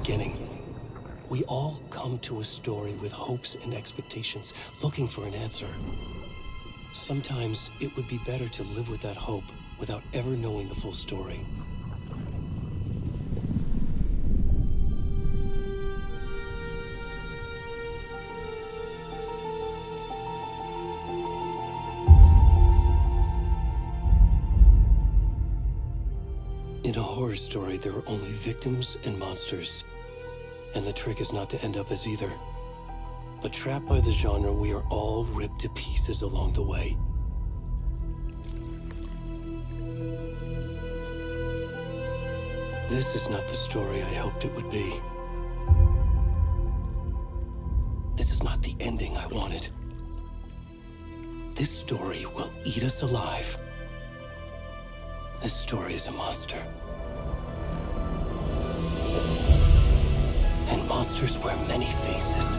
beginning. We all come to a story with hopes and expectations, looking for an answer. Sometimes it would be better to live with that hope without ever knowing the full story. In a horror story, there are only victims and monsters. And the trick is not to end up as either. But trapped by the genre, we are all ripped to pieces along the way. This is not the story I hoped it would be. This is not the ending I wanted. This story will eat us alive. This story is a monster. And monsters wear many faces.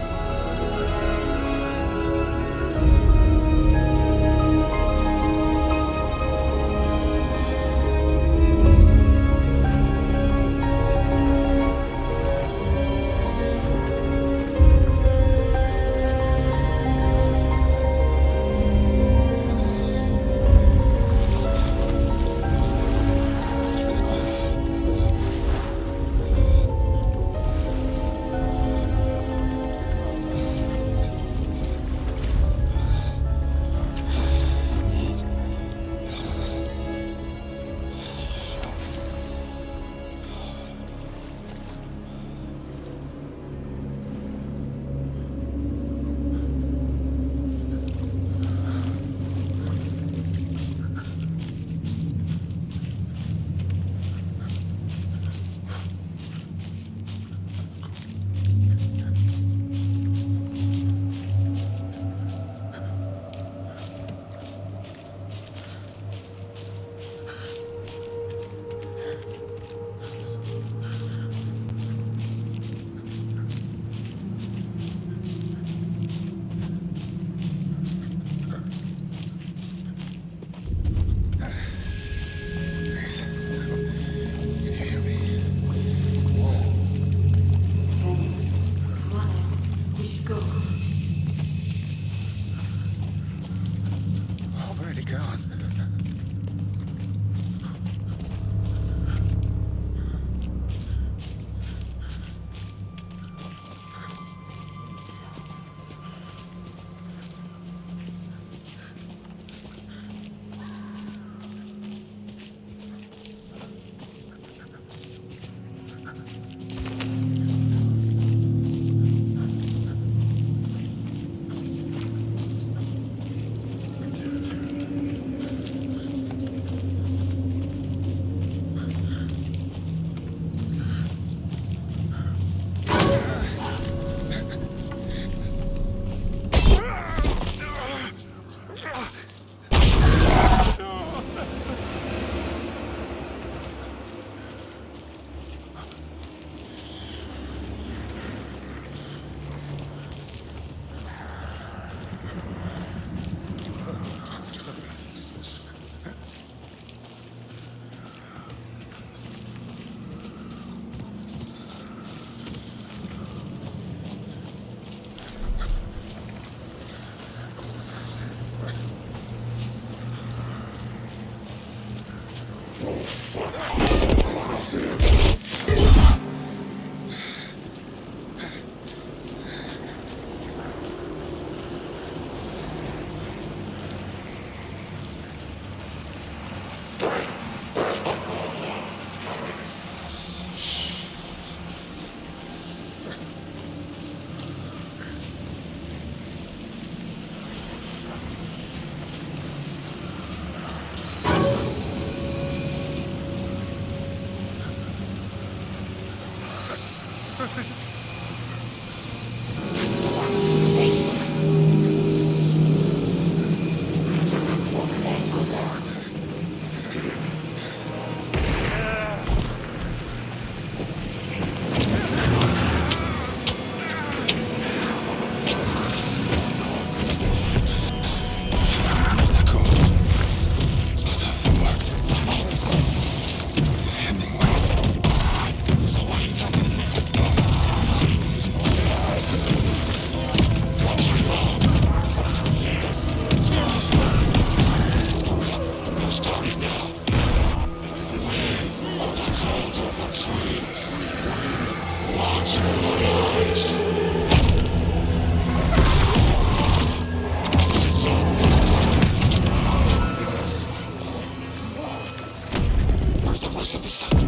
Where's the rest of the stuff?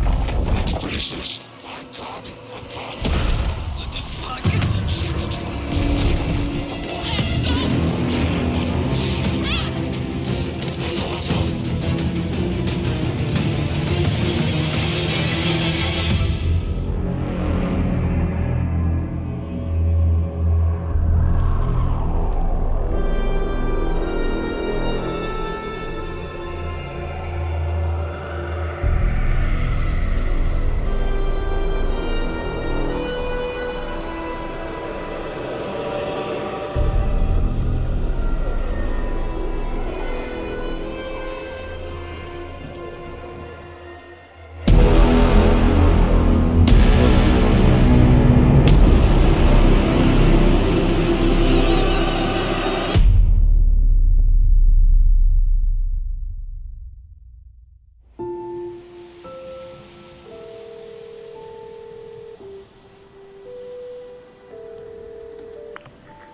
I need to finish this. What the fuck?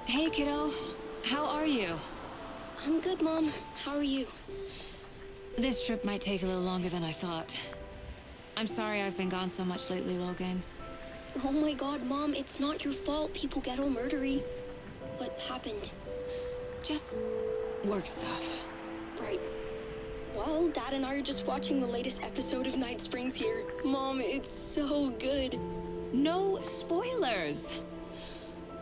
Hey, kiddo. How are you? I'm good, Mom. How are you? This trip might take a little longer than I thought. I'm sorry I've been gone so much lately, Logan. Oh my god, Mom, it's not your fault people get all murdery. What happened? Just work stuff. Right. Well, Dad and I are just watching the latest episode of Night Springs here. Mom, it's so good. No spoilers!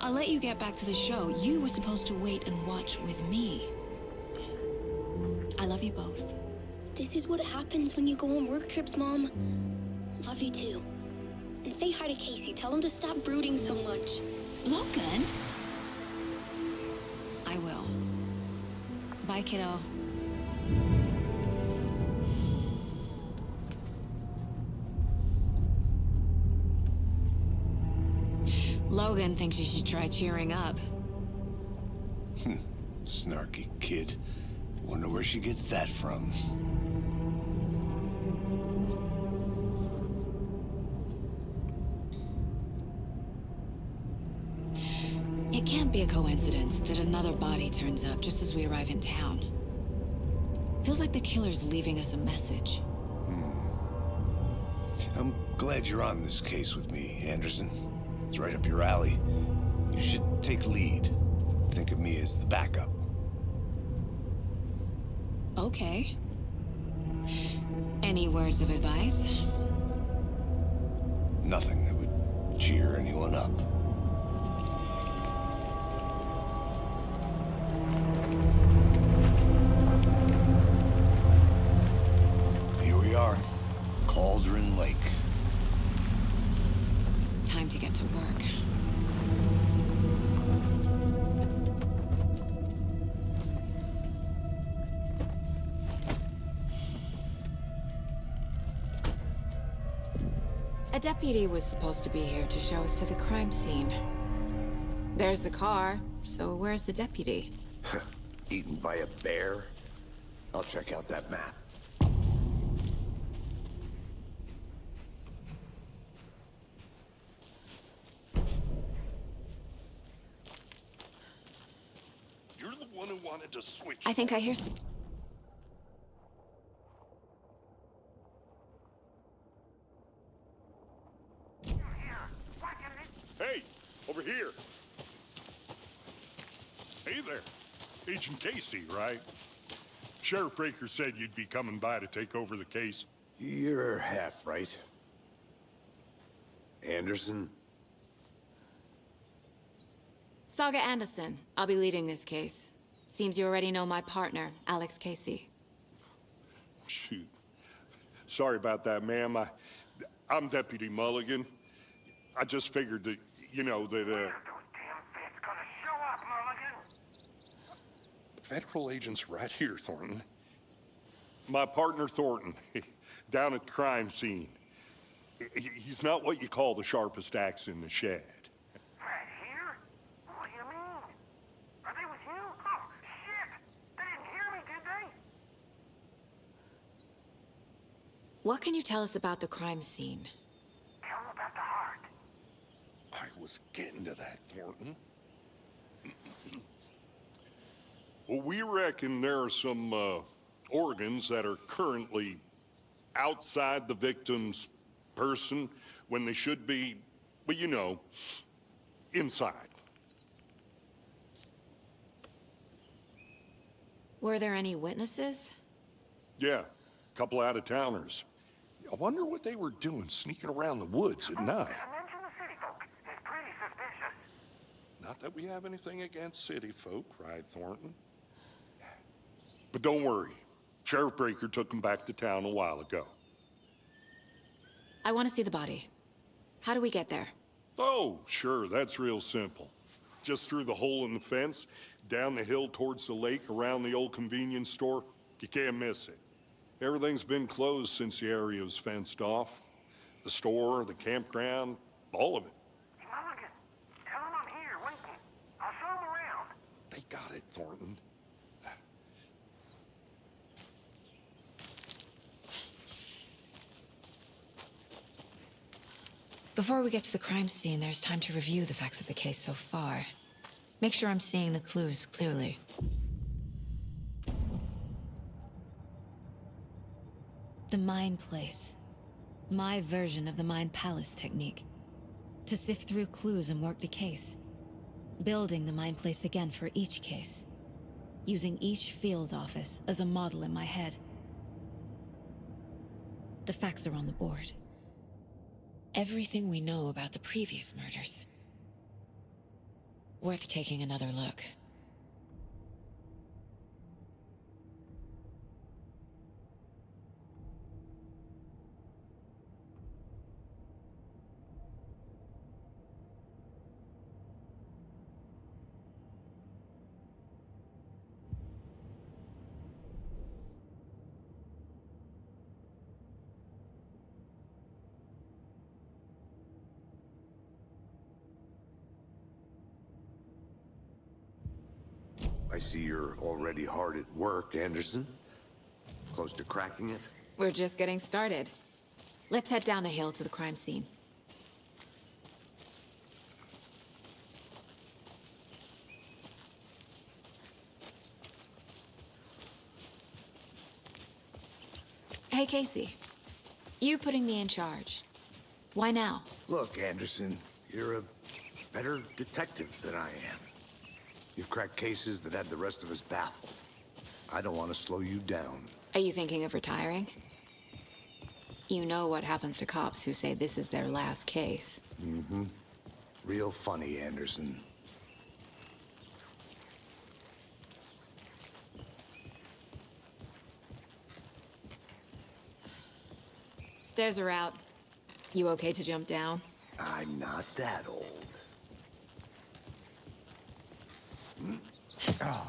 I'll let you get back to the show. You were supposed to wait and watch with me. I love you both. This is what happens when you go on work trips, Mom. Love you too. And say hi to Casey. Tell him to stop brooding so much. Logan? I will. Bye, kiddo. Logan thinks you should try cheering up. Snarky kid. Wonder where she gets that from. It can't be a coincidence that another body turns up just as we arrive in town. Feels like the killer's leaving us a message. I'm glad you're on this case with me, Anderson. It's right up your alley. You should take lead. Think of me as the backup. Okay. Any words of advice? Nothing that would cheer anyone up. Here we are. Cauldron Lake. Time to get to work. A deputy was supposed to be here to show us to the crime scene. There's the car, so where's the deputy? Eaten by a bear? I'll check out that map. You're the one who wanted to switch. I think I hear... Hey, over here. Hey there. Agent Casey, right? Sheriff Breaker said you'd be coming by to take over the case. You're half right. Anderson? Saga Anderson. I'll be leading this case. Seems you already know my partner, Alex Casey. Shoot. Sorry about that, ma'am. I'm Deputy Mulligan. I just figured that, you know, that, Those damn feds gonna show up, Mulligan. federal agent's right here, Thornton. My partner, Thornton, down at the crime scene. He's not what you call the sharpest axe in the shed. Right here? What do you mean? Are they with you? Oh, shit! They didn't hear me, did they? What can you tell us about the crime scene? Tell him about the heart. I was getting to that, Thornton. Well, we reckon there are some organs that are currently outside the victim's person when they should be, well, you know, inside. Were there any witnesses? Yeah, a couple out-of-towners. I wonder what they were doing sneaking around the woods at night. Mention the city folk. It's pretty suspicious. Not that we have anything against city folk, cried Thornton. But don't worry. Sheriff Breaker took them back to town a while ago. I want to see the body. How do we get there? Oh, sure, that's real simple. Just through the hole in the fence, down the hill towards the lake, around the old convenience store. You can't miss it. Everything's been closed since the area was fenced off. The store, the campground, all of it. Mulligan, tell him I'm here waiting. I'll show him around. They got it, Thornton. Before we get to the crime scene, there's time to review the facts of the case so far. Make sure I'm seeing the clues clearly. The Mind Place. My version of the Mind Palace technique. To sift through clues and work the case. Building the Mind Place again for each case. Using each field office as a model in my head. The facts are on the board. Everything we know about the previous murders. Worth taking another look. I see you're already hard at work, Anderson. Close to cracking it? We're just getting started. Let's head down the hill to the crime scene. Hey, Casey. You putting me in charge. Why now? Look, Anderson, you're a better detective than I am. You've cracked cases that had the rest of us baffled. I don't want to slow you down. Are you thinking of retiring? You know what happens to cops who say this is their last case. Mm-hmm. Real funny, Anderson. Stairs are out. You okay to jump down? I'm not that old. Oh.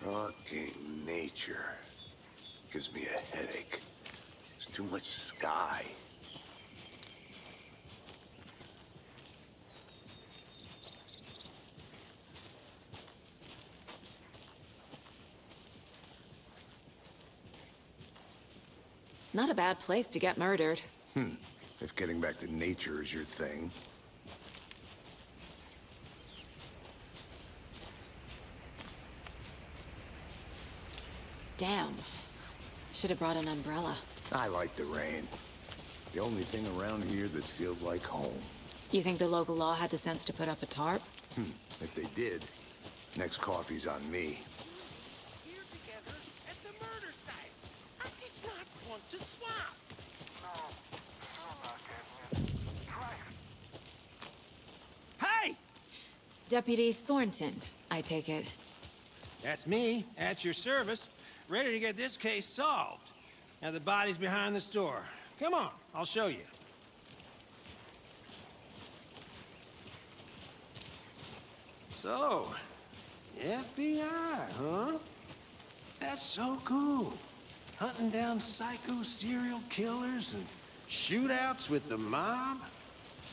Fucking nature. Gives me a headache. There's too much sky. Not a bad place to get murdered. If getting back to nature is your thing. Damn. Should have brought an umbrella. I like the rain. The only thing around here that feels like home. You think the local law had the sense to put up a tarp? If they did, next coffee's on me. Here together at the murder site. I did not want to swap. No, I'm not getting it. Try it. Hey! Deputy Thornton, I take it. That's me, at your service, ready to get this case solved. Now the body's behind the store. Come on, I'll show you. So, FBI, huh? That's so cool. Hunting down psycho serial killers and shootouts with the mob?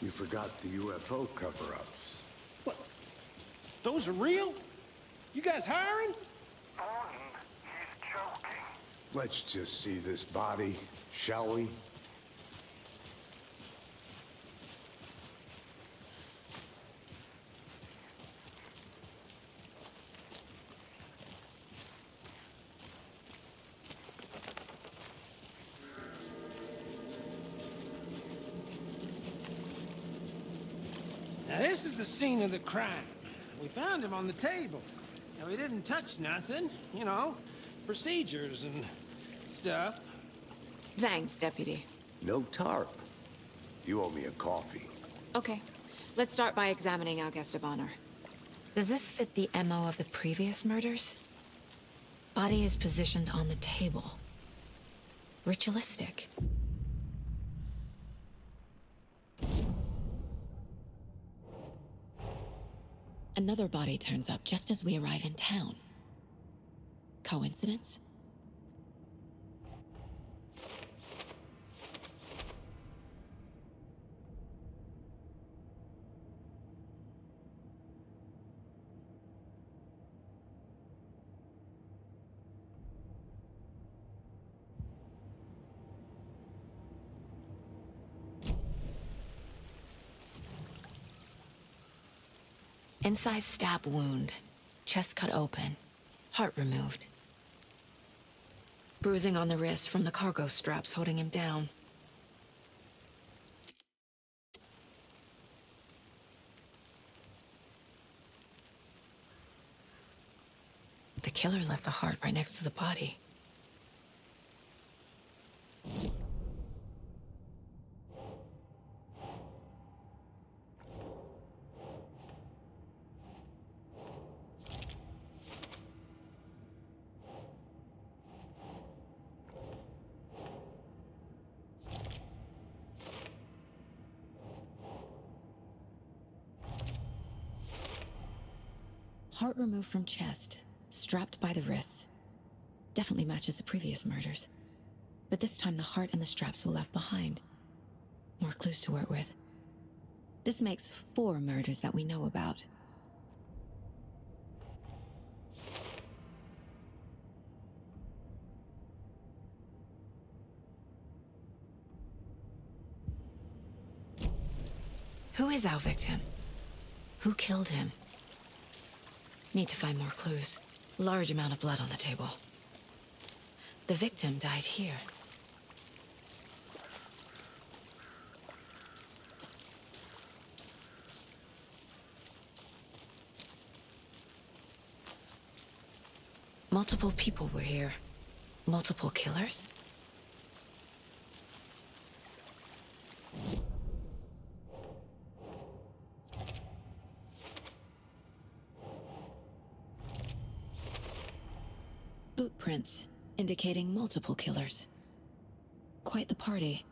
You forgot the UFO cover-ups. What? Those are real? You guys hiring? Thornton, he's joking. Let's just see this body, shall we? Now, this is the scene of the crime. We found him on the table. Now, we didn't touch nothing, you know, procedures and stuff. Thanks, Deputy. No tarp. You owe me a coffee. Okay, let's start by examining our guest of honor. Does this fit the MO of the previous murders? Body is positioned on the table. Ritualistic. Another body turns up just as we arrive in town. Coincidence? Inside stab wound, chest cut open, heart removed. Bruising on the wrist from the cargo straps holding him down. The killer left the heart right next to the body. Heart removed from chest, strapped by the wrists. Definitely matches the previous murders. But this time the heart and the straps were left behind. More clues to work with. This makes 4 murders that we know about. Who is our victim? Who killed him? Need to find more clues. Large amount of blood on the table. The victim died here. Multiple people were here. Multiple killers? Boot prints, indicating multiple killers. Quite the party.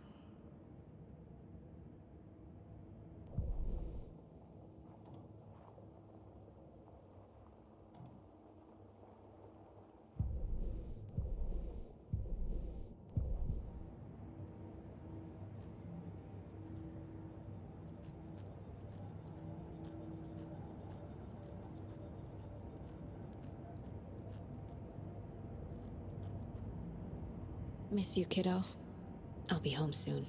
Miss you, kiddo. I'll be home soon.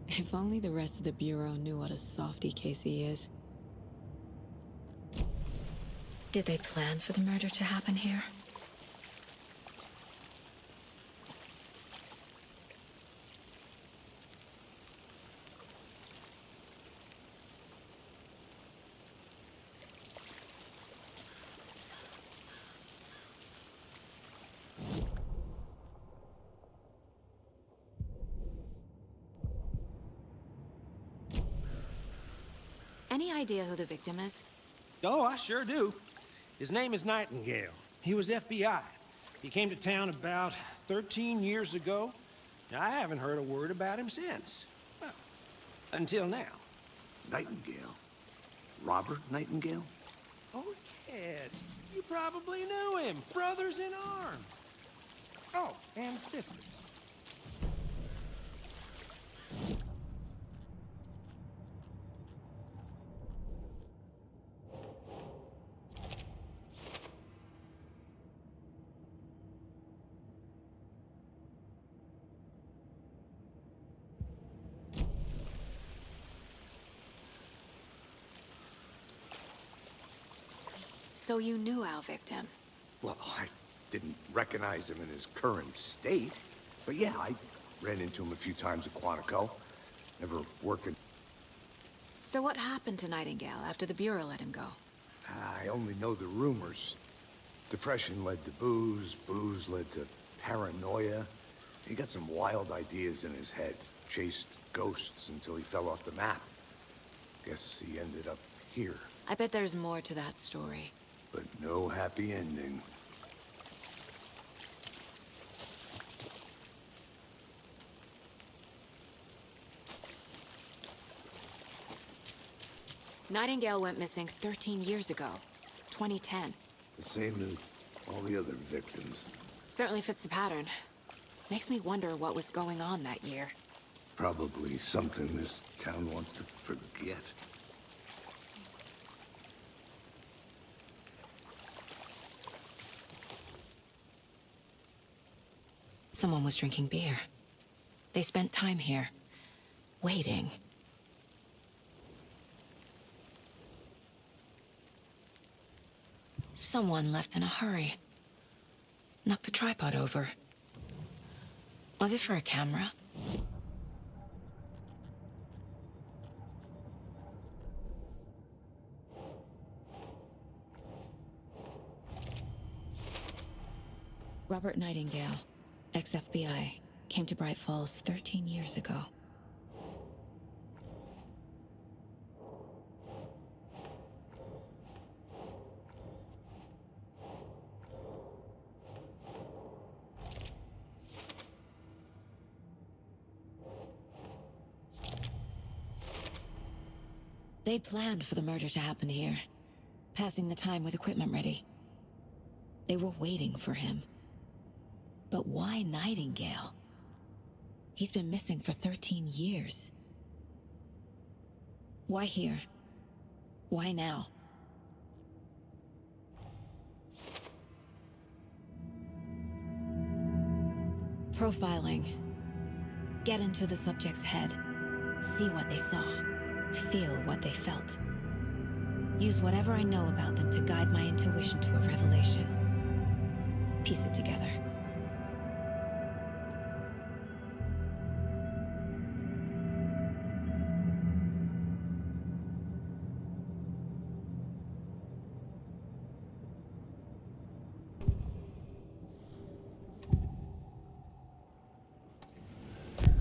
If only the rest of the Bureau knew what a softy Casey is. Did they plan for the murder to happen here? Any idea who the victim is? Oh, I sure do. His name is Nightingale. He was FBI. He came to town about 13 years ago. I haven't heard a word about him since. Well, until now. Nightingale? Robert Nightingale? Oh, yes. You probably knew him. Brothers in arms. Oh, and sisters. So you knew our victim? Well, I didn't recognize him in his current state. But yeah, I ran into him a few times at Quantico. Never worked in... So what happened to Nightingale after the Bureau let him go? I only know the rumors. Depression led to booze, booze led to paranoia. He got some wild ideas in his head, chased ghosts until he fell off the map. Guess he ended up here, I bet there's more to that story. but no happy ending. Nightingale went missing 13 years ago, 2010. The same as all the other victims. Certainly fits the pattern. Makes me wonder what was going on that year. Probably something this town wants to forget. Someone was drinking beer. They spent time here, waiting. Someone left in a hurry. Knocked the tripod over. Was it for a camera? Robert Nightingale, ex-FBI, came to Bright Falls 13 years ago. They planned for the murder to happen here, passing the time with equipment ready. They were waiting for him. But why Nightingale? He's been missing for 13 years. Why here? Why now? Profiling. Get into the subject's head. See what they saw. Feel what they felt. Use whatever I know about them to guide my intuition to a revelation. Piece it together.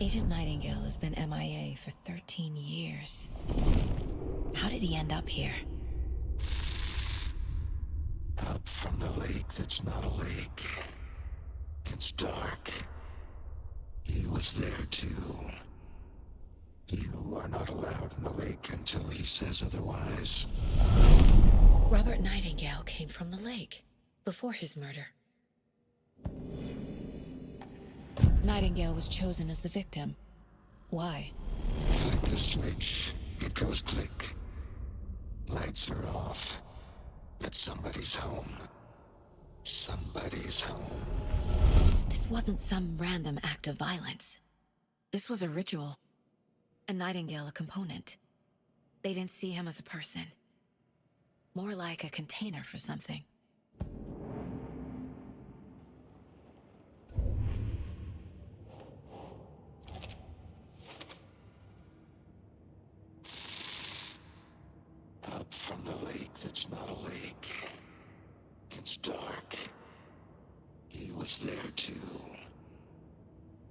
Agent Nightingale has been MIA for 13 years. How did he end up here? Up from the lake that's not a lake. It's dark. He was there too. You are not allowed in the lake until he says otherwise. Robert Nightingale came from the lake, before his murder. Nightingale was chosen as the victim. Why? Flick the switch. It goes click. Lights are off. But somebody's home. Somebody's home. This wasn't some random act of violence. This was a ritual. And Nightingale a component. They didn't see him as a person. More like a container for something. Up from the lake that's not a lake. It's dark. He was there too.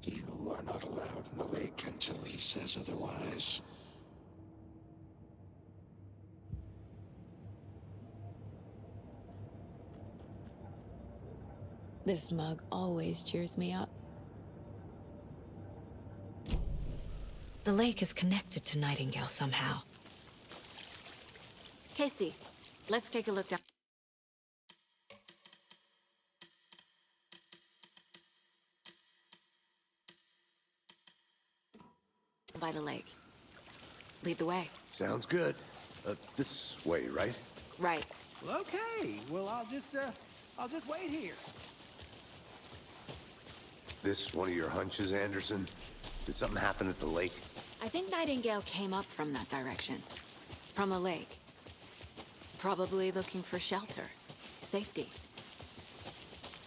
You are not allowed in the lake until he says otherwise. This mug always cheers me up. The lake is connected to Nightingale somehow. Casey, let's take a look down. by the lake. Lead the way. Sounds good. This way, right? Right. Well, okay. Well, I'll just wait here. This one of your hunches, Anderson? Did something happen at the lake? I think Nightingale came up from that direction. From the lake. Probably looking for shelter. Safety.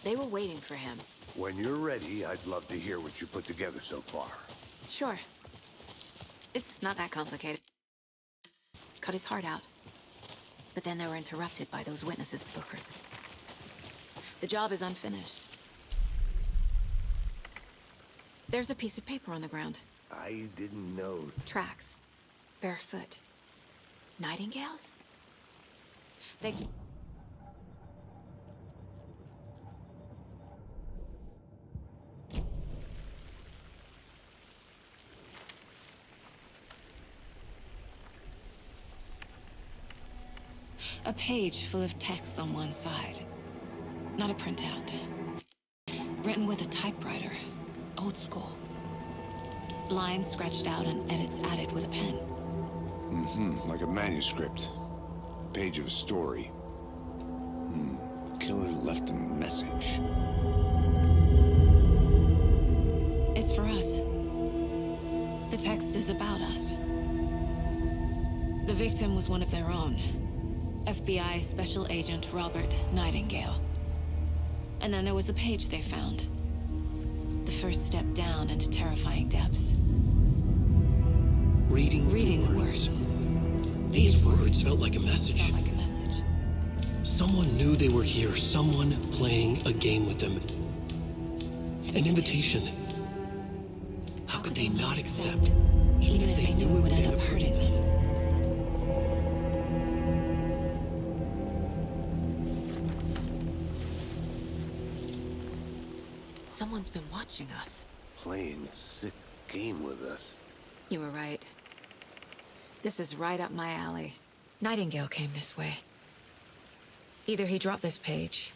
They were waiting for him. When you're ready, I'd love to hear what you put together so far. Sure. It's not that complicated. Cut his heart out. But then they were interrupted by those witnesses, the Bookers. The job is unfinished. There's a piece of paper on the ground. I didn't know. Tracks. Barefoot. Nightingales? They... A page full of text on one side. Not a printout. Written with a typewriter. Old school. Lines scratched out and edits added with a pen. Like a manuscript. Page of a story. Killer left a message. It's for us. The text is about us. The victim was one of their own. FBI Special Agent Robert Nightingale. And then there was the page they found. The first step down into terrifying depths. Reading The the words. These words felt like a message. Felt like a message. Someone knew they were here, someone playing a game with them. An invitation. How could they not accept, Even if they knew it would end up hurting them. Someone's been watching us. Playing a sick game with us. You were right. This is right up my alley. Nightingale came this way. Either he dropped this page,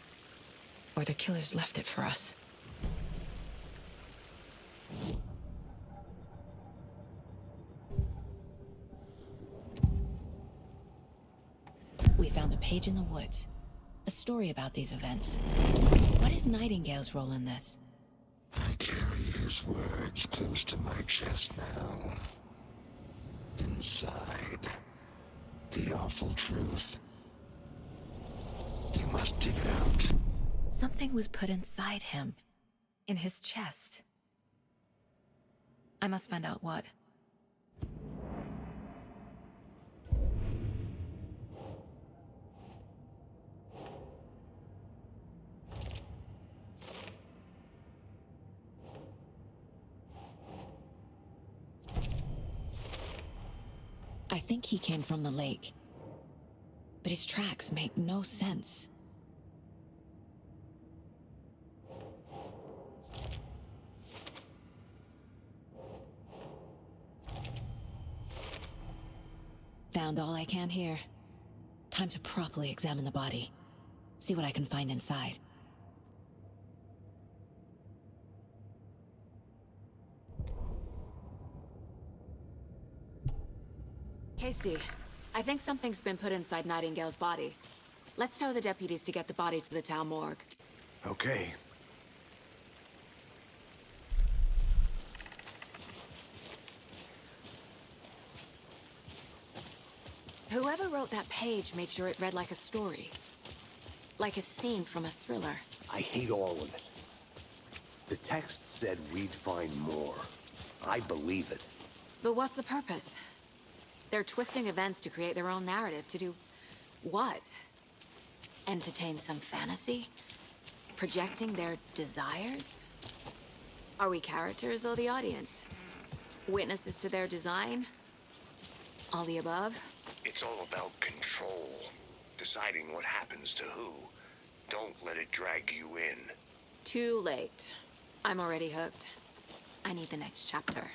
or the killers left it for us. We found a page in the woods. A story about these events. What is Nightingale's role in this? I carry his words close to my chest now. Inside, the awful truth. You must dig it out. Something was put inside him. In his chest. I must find out what. I think he came from the lake. But his tracks make no sense. Found all I can here. Time to properly examine the body. See what I can find inside. Casey, I think something's been put inside Nightingale's body. Let's tell the deputies to get the body to the town morgue. Okay. Whoever wrote that page made sure it read like a story. Like a scene from a thriller. I hate all of it. The text said we'd find more. I believe it. But what's the purpose? They're twisting events to create their own narrative. To do what? Entertain some fantasy? Projecting their desires? Are we characters or the audience? Witnesses to their design? All the above? It's all about control. Deciding what happens to who. Don't let it drag you in. Too late. I'm already hooked. I need the next chapter.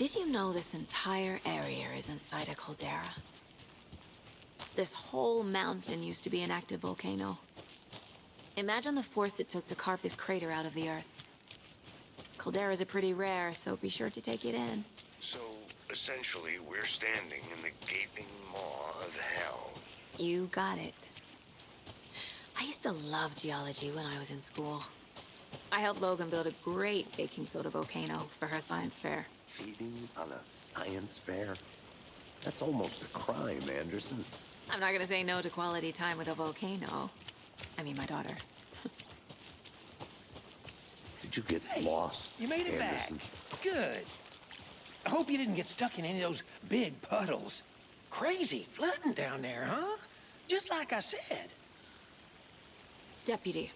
Did you know this entire area is inside a caldera? This whole mountain used to be an active volcano. Imagine the force it took to carve this crater out of the earth. Calderas are pretty rare, so be sure to take it in. So, essentially, we're standing in the gaping maw of hell. You got it. I used to love geology when I was in school. I helped Logan build a great baking soda volcano for her science fair. Cheating on a science fair? That's almost a crime, Anderson. I'm not gonna say no to quality time with a volcano. I mean, my daughter. Did you get lost, You made it Anderson? back. Good. I hope you didn't get stuck in any of those big puddles. Crazy flooding down there, huh? Just like I said. Deputy,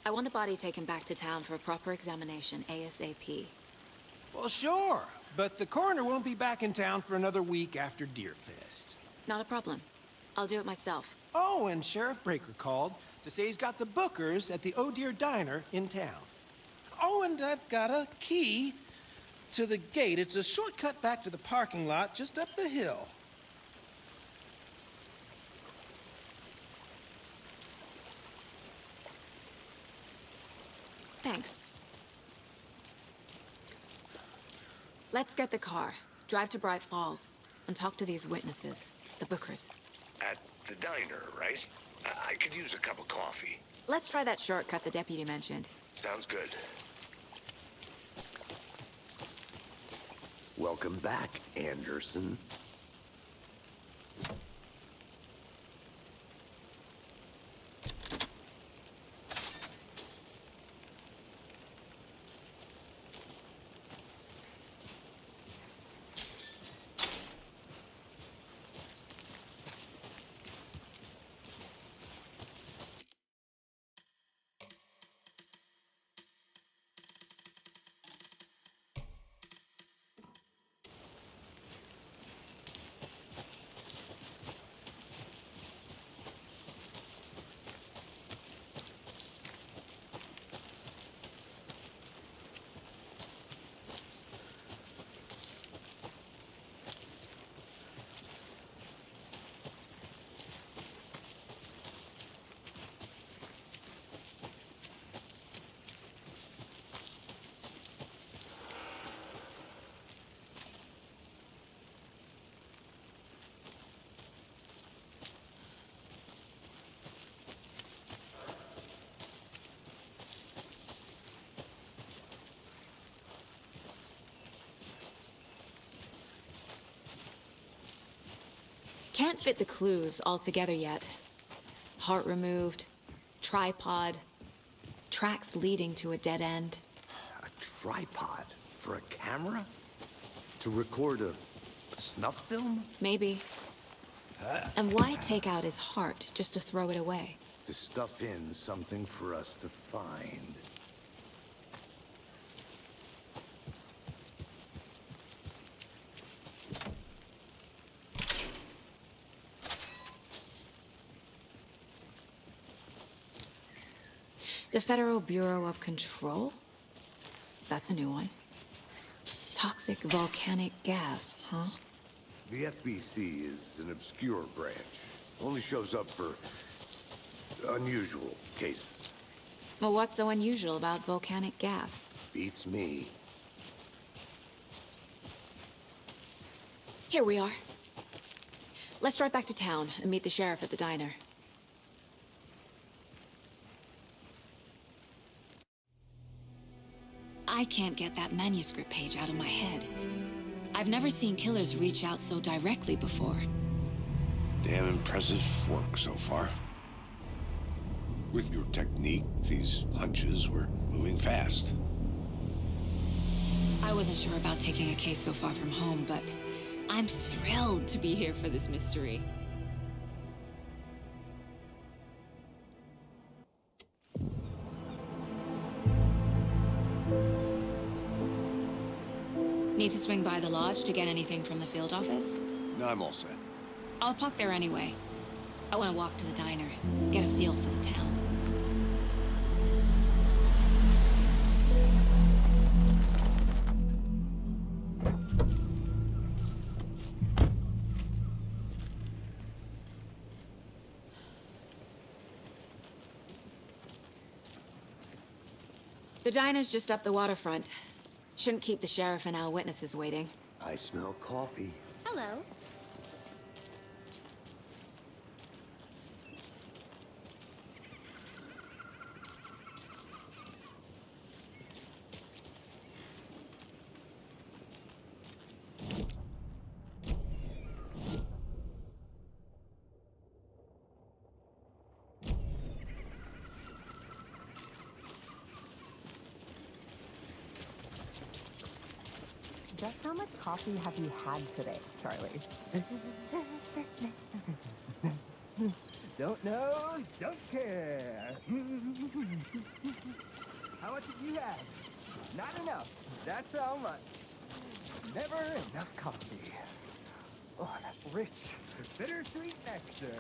I want the body taken back to town for a proper examination, ASAP. Well, sure. But the coroner won't be back in town for another week after Deerfest. Not a problem. I'll do it myself. Oh, and Sheriff Breaker called to say he's got the Bookers at the Oh Dear Diner in town. Oh, and I've got a key to the gate. It's a shortcut back to the parking lot just up the hill. Thanks. Let's get the car, drive to Bright Falls, and talk to these witnesses, the Bookers. At the diner, right? I could use a cup of coffee. Let's try that shortcut the deputy mentioned. Sounds good. Welcome back, Anderson. Can't fit the clues all together yet. Heart removed, tripod, tracks leading to a dead end. A tripod for a camera? To record a snuff film? Maybe. And why take out his heart just to throw it away? To stuff in something for us to find. The Federal Bureau of Control? That's a new one. Toxic volcanic gas, huh? The FBC is an obscure branch. Only shows up for unusual cases. Well, what's so unusual about volcanic gas? Beats me. Here we are. Let's drive back to town and meet the sheriff at the diner. I can't get that manuscript page out of my head. I've never seen killers reach out so directly before. Damn impressive work so far. With your technique, these hunches were moving fast. I wasn't sure about taking a case so far from home, but I'm thrilled to be here for this mystery. Need to swing by the lodge to get anything from the field office? No, I'm all set. I'll park there anyway. I want to walk to the diner, get a feel for the town. The diner's just up the waterfront. Shouldn't keep the sheriff and our witnesses waiting. I smell coffee. Hello. Just how much coffee have you had today, Charlie? Don't know, don't care. How much have you had? Not enough. That's how much. Never enough coffee. Oh, that rich, bittersweet nectar.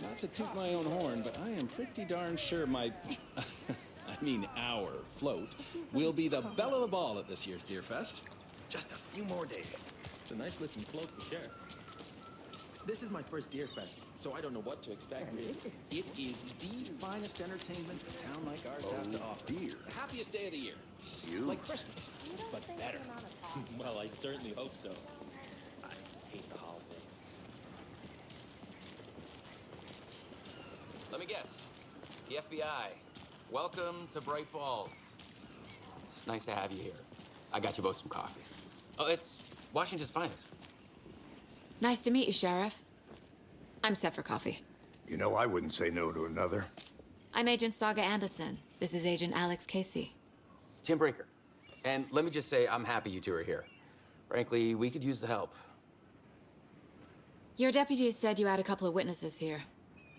Not to toot my own horn, but I am pretty darn sure my... I mean our float will be the belle of the ball at this year's Deer Fest. Just a few more days. It's a nice looking float for Sheriff. This is my first Deer Fest, so I don't know what to expect. It is the finest entertainment a town like ours has to offer. Deer. The happiest day of the year. You? Like Christmas, but better. Well, I certainly hope so. I hate the holidays. Let me guess. The FBI. Welcome to Bright Falls. It's nice to have you here. I got you both some coffee. Oh, it's Washington's finest. Nice to meet you, Sheriff. I'm set for coffee. You know, I wouldn't say no to another. I'm Agent Saga Anderson. This is Agent Alex Casey. Tim Brinker. And let me just say, I'm happy you two are here. Frankly, we could use the help. Your deputies said you had a couple of witnesses here.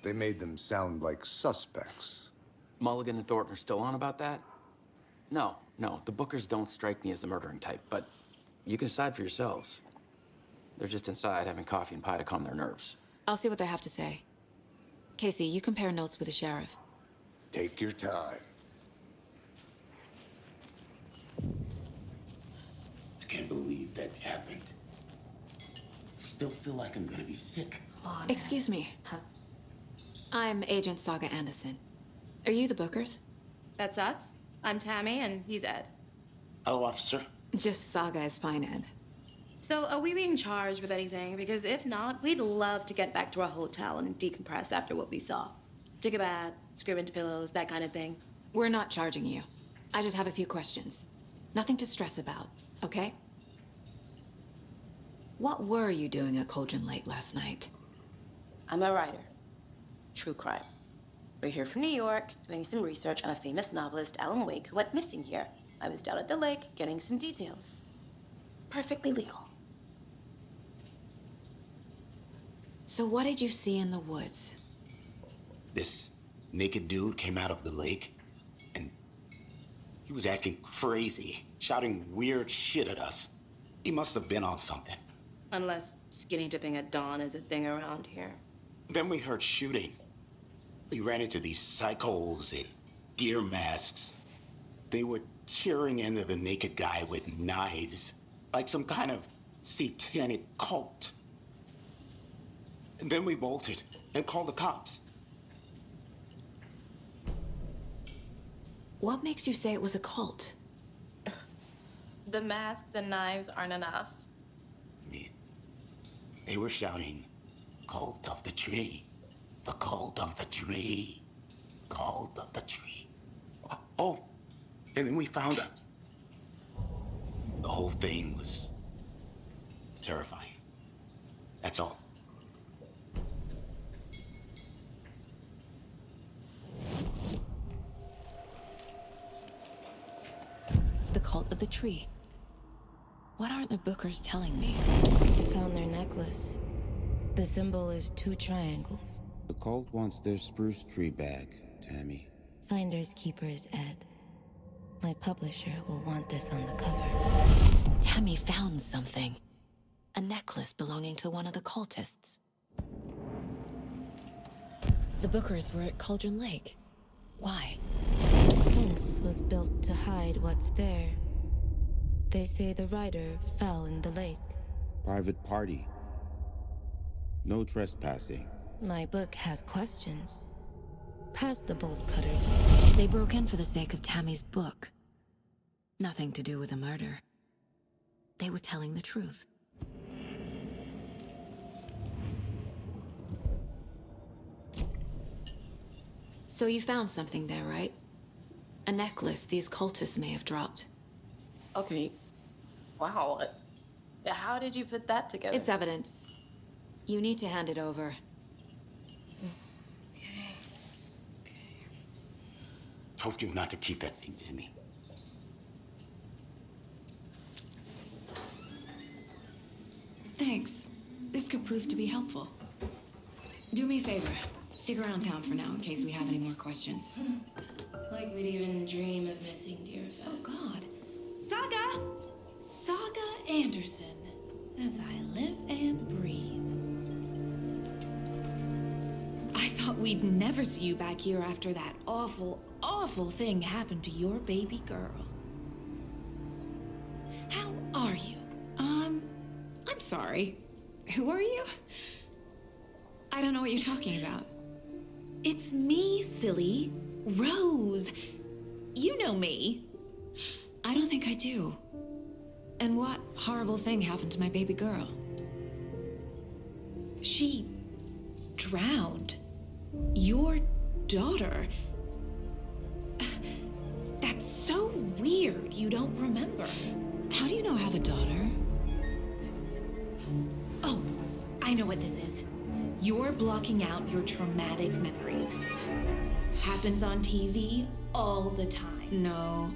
They made them sound like suspects. Mulligan and Thornton are still on about that? No, the Bookers don't strike me as the murdering type, but you can decide for yourselves. They're just inside having coffee and pie to calm their nerves. I'll see what they have to say. Casey, you compare notes with the sheriff. Take your time. I can't believe that happened. I still feel like I'm gonna be sick. Excuse me. I'm Agent Saga Anderson. Are you the Bookers? That's us. I'm Tammy, and he's Ed. Hello, officer. Just Saga is fine, Ed. So, are we being charged with anything? Because if not, we'd love to get back to our hotel and decompress after what we saw. Take a bath, scream into pillows, that kind of thing. We're not charging you. I just have a few questions. Nothing to stress about, okay? What were you doing at Cauldron Lake last night? I'm a writer. True crime. We're here from New York, doing some research on a famous novelist, Alan Wake, who went missing here. I was down at the lake, getting some details. Perfectly legal. So what did you see in the woods? This naked dude came out of the lake, and he was acting crazy, shouting weird shit at us. He must have been on something. Unless skinny dipping at dawn is a thing around here. Then we heard shooting. We ran into these psychos in deer masks. They were tearing into the naked guy with knives, like some kind of satanic cult. And then we bolted and called the cops. What makes you say it was a cult? The masks and knives aren't enough. They were shouting, "Cult of the tree, the cult of the tree, cult of the tree." Oh, and then we found out. The whole thing was terrifying. That's all. The cult of the tree. What aren't the Bookers telling me? I found their necklace. The symbol is 2 triangles. The cult wants their spruce tree back, Tammy. Finders keepers, Ed. My publisher will want this on the cover. Tammy found something. A necklace belonging to one of the cultists. The Bookers were at Cauldron Lake. Why? The fence was built to hide what's there. They say the writer fell in the lake. Private party. No trespassing. My book has questions. past the bolt cutters. They broke in for the sake of Tammy's book. Nothing to do with the murder. They were telling the truth. So you found something there, right? A necklace these cultists may have dropped. Okay. Wow. How did you put that together? It's evidence. You need to hand it over. Told you not to keep that thing, Jimmy. Thanks. This could prove to be helpful. Do me a favor. Stick around town for now in case we have any more questions. Like we'd even dream of missing Deerfest. Oh, God. Saga! Saga Anderson. As I live and breathe. I thought we'd never see you back here after that awful, awful thing happened to your baby girl. How are you? I'm sorry. Who are you? I don't know what you're talking about. It's me, silly. Rose. You know me. I don't think I do. And what horrible thing happened to my baby girl? She drowned. Your daughter. That's so weird you don't remember. How do you know I have a daughter? Oh, I know what this is. You're blocking out your traumatic memories. Happens on TV all the time. No.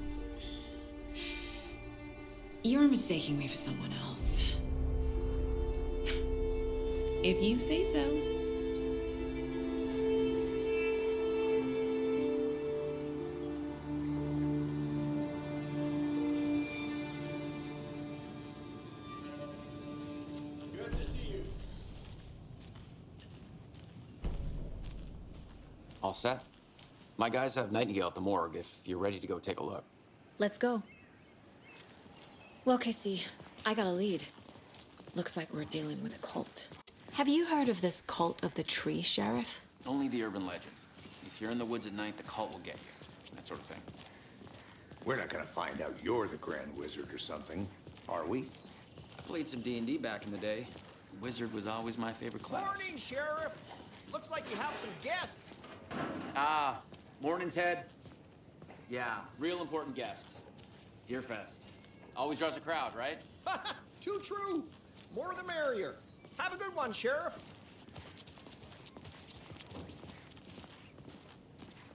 You're mistaking me for someone else. If you say so. Good to see you. All set? My guys have Nightingale at the morgue if you're ready to go take a look. Let's go. Well, Casey, I got a lead. Looks like we're dealing with a cult. Have you heard of this cult of the tree, Sheriff? Only the urban legend. If you're in the woods at night, the cult will get you. That sort of thing. We're not gonna find out you're the Grand Wizard or something, are we? I played some D&D back in the day. Wizard was always my favorite class. Morning, Sheriff. Looks like you have some guests. Ah, morning, Ted. Yeah, real important guests. Deerfest. Always draws a crowd, right? Too true. More the merrier. Have a good one, Sheriff.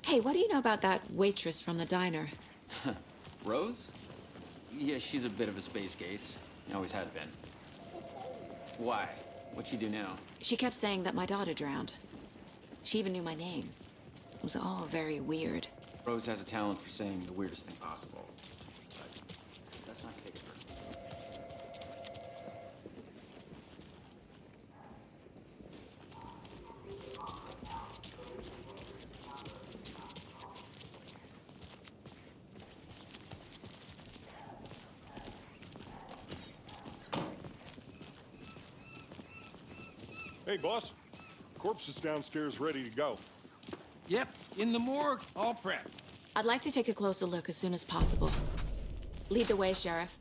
Hey, what do you know about that waitress from the diner? Rose? Yeah, she's a bit of a space case. Always has been. Why? What'd she do now? She kept saying that my daughter drowned. She even knew my name. It was all very weird. Rose has a talent for saying the weirdest thing possible. But that's not to take it personally. Hey, boss. Corpse is downstairs ready to go. Yep, in the morgue, all prepped. I'd like to take a closer look as soon as possible. Lead the way, Sheriff.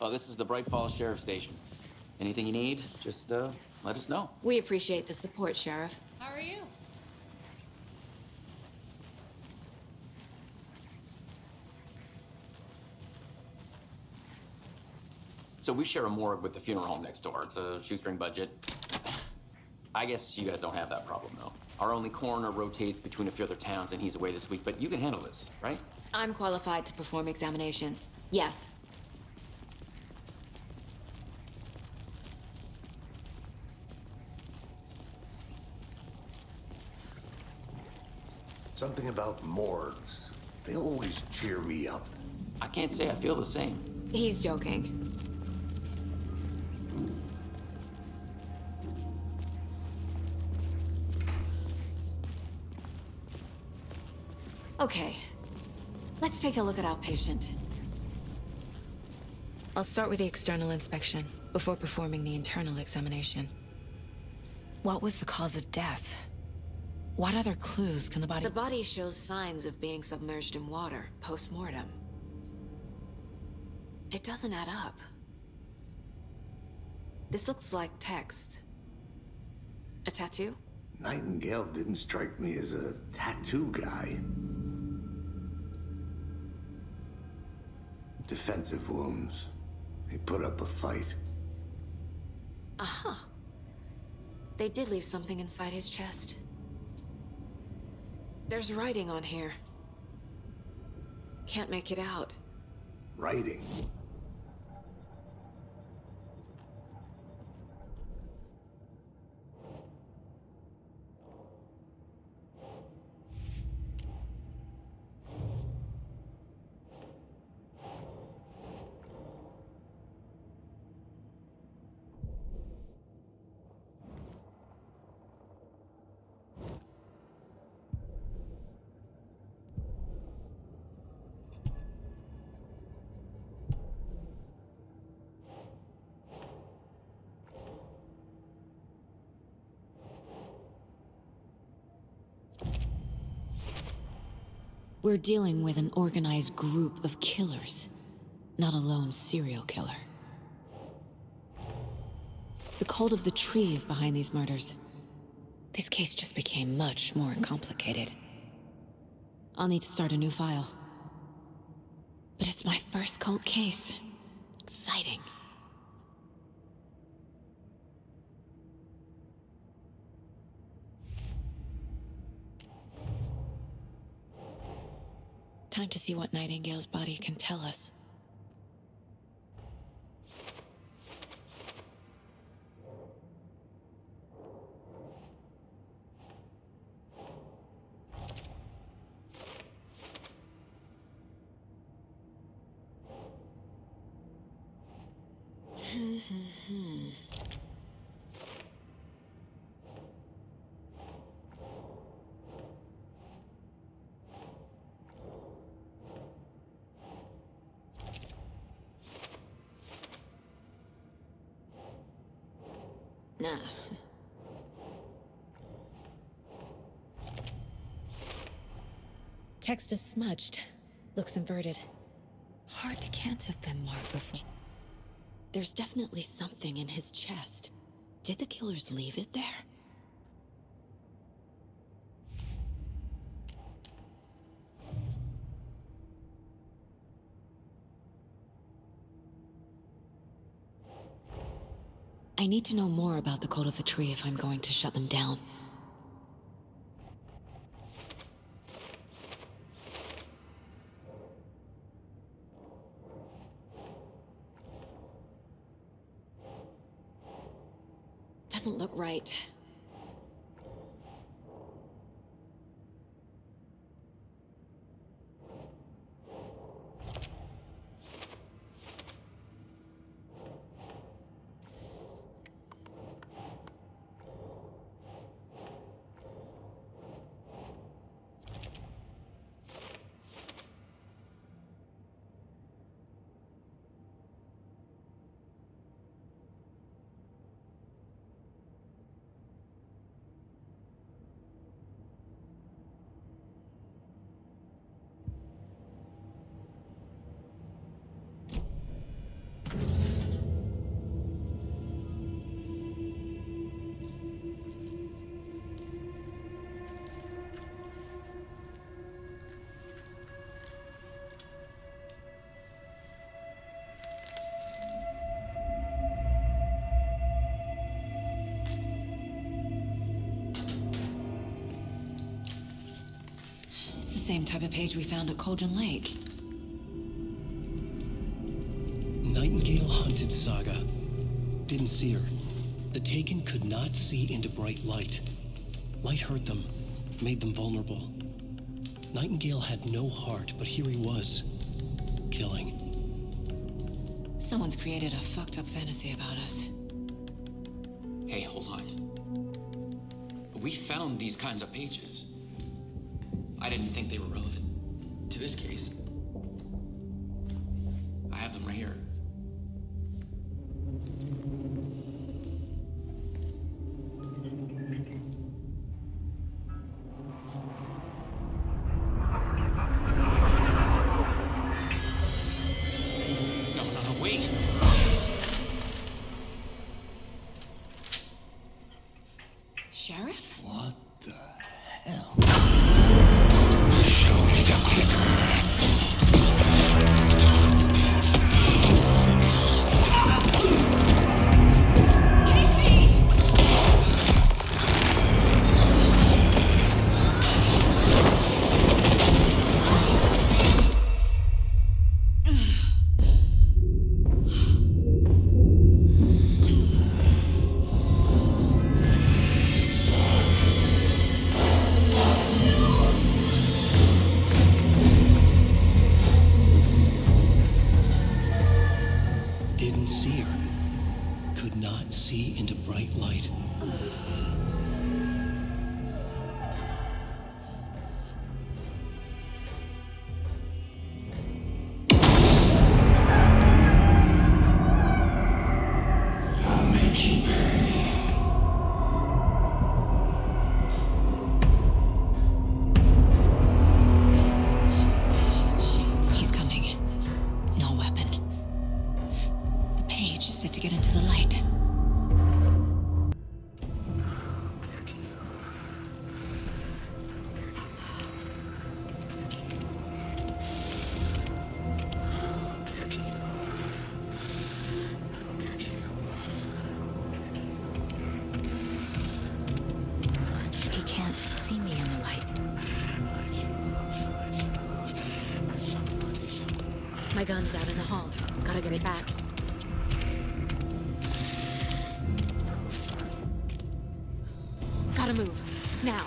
Oh, this is the Bright Falls Sheriff Station. Anything you need, just let us know. We appreciate the support, Sheriff. How are you? So we share a morgue with the funeral home next door. It's a shoestring budget. I guess you guys don't have that problem, though. Our only coroner rotates between a few other towns, and he's away this week, but you can handle this, right? I'm qualified to perform examinations. Yes. Something about morgues. They always cheer me up. I can't say I feel the same. He's joking. Okay, let's take a look at our patient. I'll start with the external inspection before performing the internal examination. What was the cause of death? What other clues can the body... The body shows signs of being submerged in water, post-mortem. It doesn't add up. This looks like text. A tattoo? Nightingale didn't strike me as a tattoo guy. Defensive wounds. He put up a fight. Aha. They did leave something inside his chest. There's writing on here. Can't make it out. Writing? We're dealing with an organized group of killers, not a lone serial killer. The cult of the tree is behind these murders. This case just became much more complicated. I'll need to start a new file. But it's my first cult case. Exciting. Time to see what Nightingale's body can tell us. Nah. Text is smudged. Looks inverted. Heart can't have been marked before. There's definitely something in his chest. Did the killers leave it there? I need to know more about the Cult of the Tree if I'm going to shut them down. Doesn't look right. It's the same type of page we found at Cauldron Lake. Nightingale hunted Saga. Didn't see her. The Taken could not see into bright light. Light hurt them, made them vulnerable. Nightingale had no heart, but here he was, killing. Someone's created a fucked up fantasy about us. Hey, hold on. We found these kinds of pages. I didn't think they were relevant to this case. I have them right here. My gun's out in the hall. Gotta get it back. Gotta move. Now.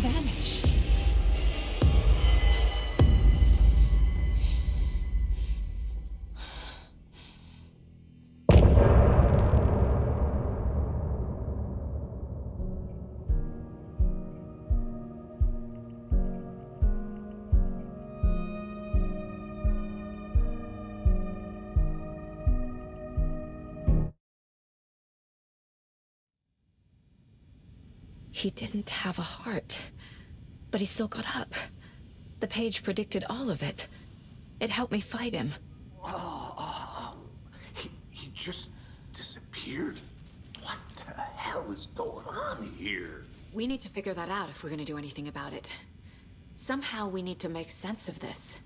Vanished. He didn't have a heart, but he still got up. The page predicted all of it. It helped me fight him. He just disappeared? What the hell is going on here? We need to figure that out if we're gonna do anything about it. Somehow we need to make sense of this.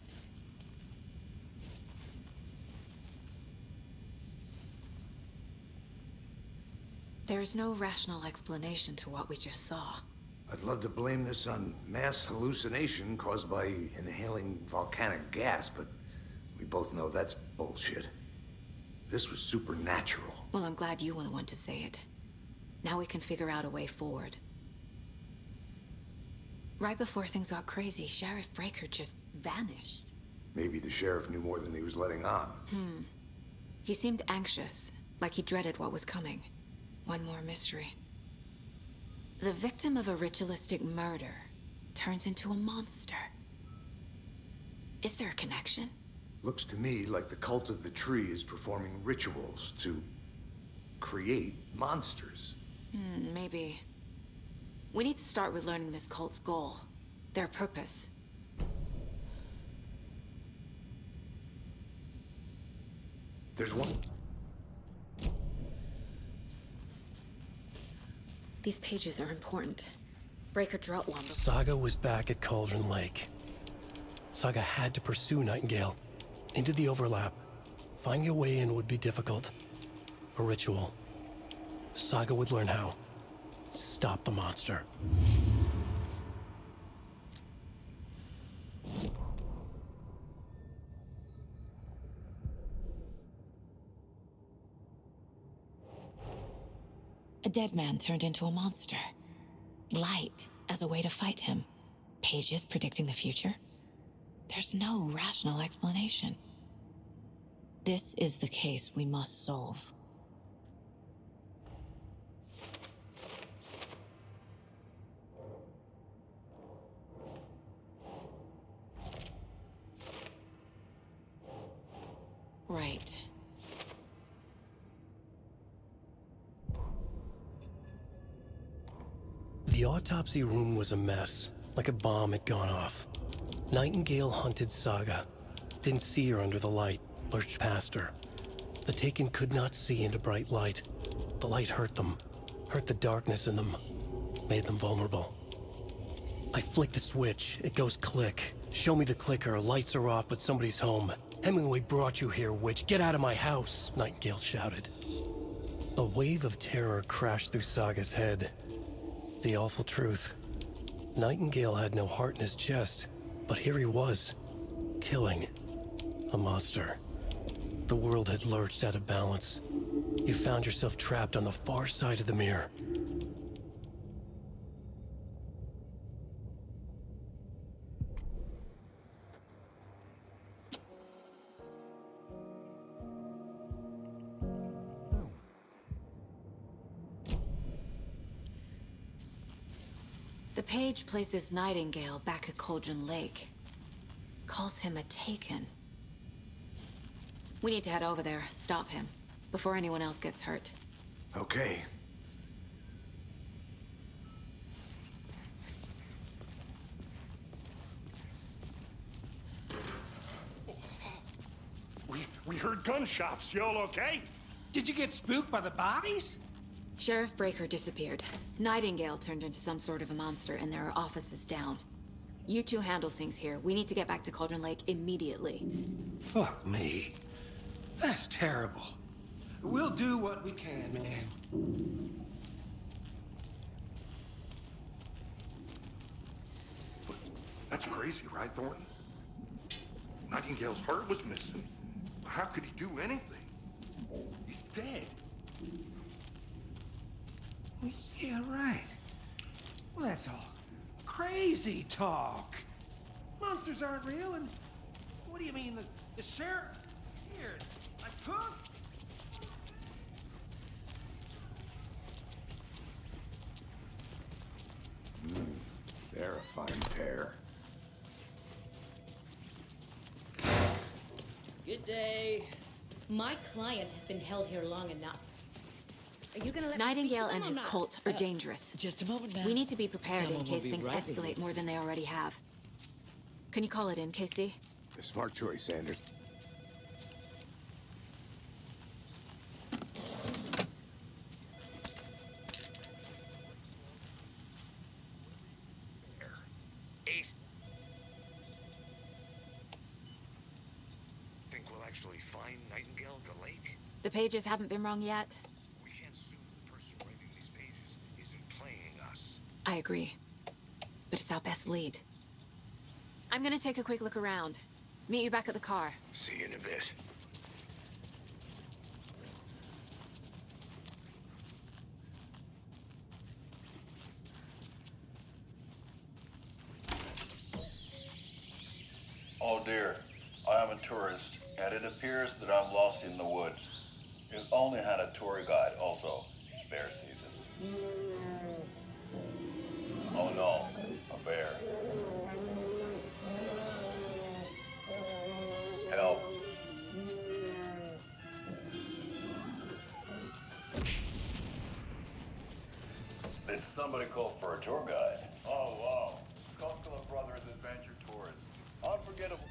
There's no rational explanation to what we just saw. I'd love to blame this on mass hallucination caused by inhaling volcanic gas, but we both know that's bullshit. This was supernatural. Well, I'm glad you were the one to say it. Now we can figure out a way forward. Right before things got crazy, Sheriff Breaker just vanished. Maybe the sheriff knew more than he was letting on. He seemed anxious, like he dreaded what was coming. One more mystery. The victim of a ritualistic murder turns into a monster. Is there a connection? Looks to me like the cult of the tree is performing rituals to create monsters. Maybe. We need to start with learning this cult's goal, their purpose. There's one. These pages are important. Breaker dropped one. Saga was back at Cauldron Lake. Saga had to pursue Nightingale. Into the overlap. Finding a way in would be difficult. A ritual. Saga would learn how. Stop the monster. A dead man turned into a monster. Light as a way to fight him. Pages predicting the future. There's no rational explanation. This is the case we must solve. Right. The autopsy room was a mess, like a bomb had gone off. Nightingale hunted Saga. Didn't see her under the light, lurched past her. The Taken could not see into bright light. The light hurt them, hurt the darkness in them, made them vulnerable. I flick the switch, it goes click. Show me the clicker, lights are off, but somebody's home. Hemingway brought you here, witch. Get out of my house, Nightingale shouted. A wave of terror crashed through Saga's head. The awful truth. Nightingale had no heart in his chest, but here he was, killing a monster. The world had lurched out of balance. You found yourself trapped on the far side of the mirror. The page places Nightingale back at Cauldron Lake. Calls him a Taken. We need to head over there, stop him, before anyone else gets hurt. Okay. We heard gunshots. Y'all okay? Did you get spooked by the bodies? Sheriff Breaker disappeared. Nightingale turned into some sort of a monster, and there are offices down. You two handle things here. We need to get back to Cauldron Lake immediately. Fuck me. That's terrible. We'll do what we can, man. That's crazy, right, Thornton? Nightingale's heart was missing. How could he do anything? He's dead. Well, yeah, right. Well, that's all crazy talk. Monsters aren't real, and what do you mean, the sheriff? Here, I cook? They're a fine pair. Good day. My client has been held here long enough. Are you gonna let Nightingale me speak and to his them or not? cult are dangerous. Just a moment, ma'am. We need to be prepared Someone in will case be things right with escalate you. more than they already have. Can you call it in, Casey? A smart choice, Sanders. Ace. Think we'll actually find Nightingale at the lake? The pages haven't been rung yet. We can't assume the person writing these pages isn't playing us. I agree. But it's our best lead. I'm gonna take a quick look around. Meet you back at the car. See you in a bit. Oh dear, I am a tourist, and it appears that I'm lost in the woods. If only had a tour guide also. It's bear season. Oh no, a bear. Help. Did somebody call for a tour guide? Oh wow, Koskela Brothers Adventure Tours. Unforgettable.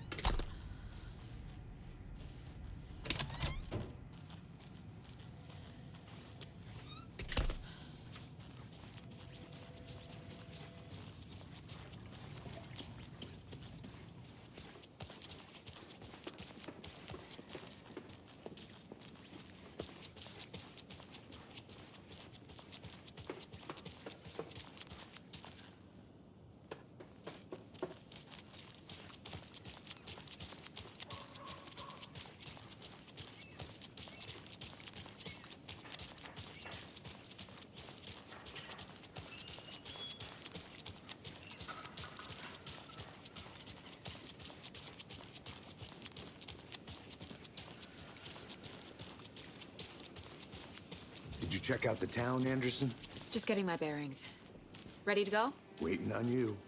Did you check out the town, Anderson? Just getting my bearings. Ready to go? Waiting on you.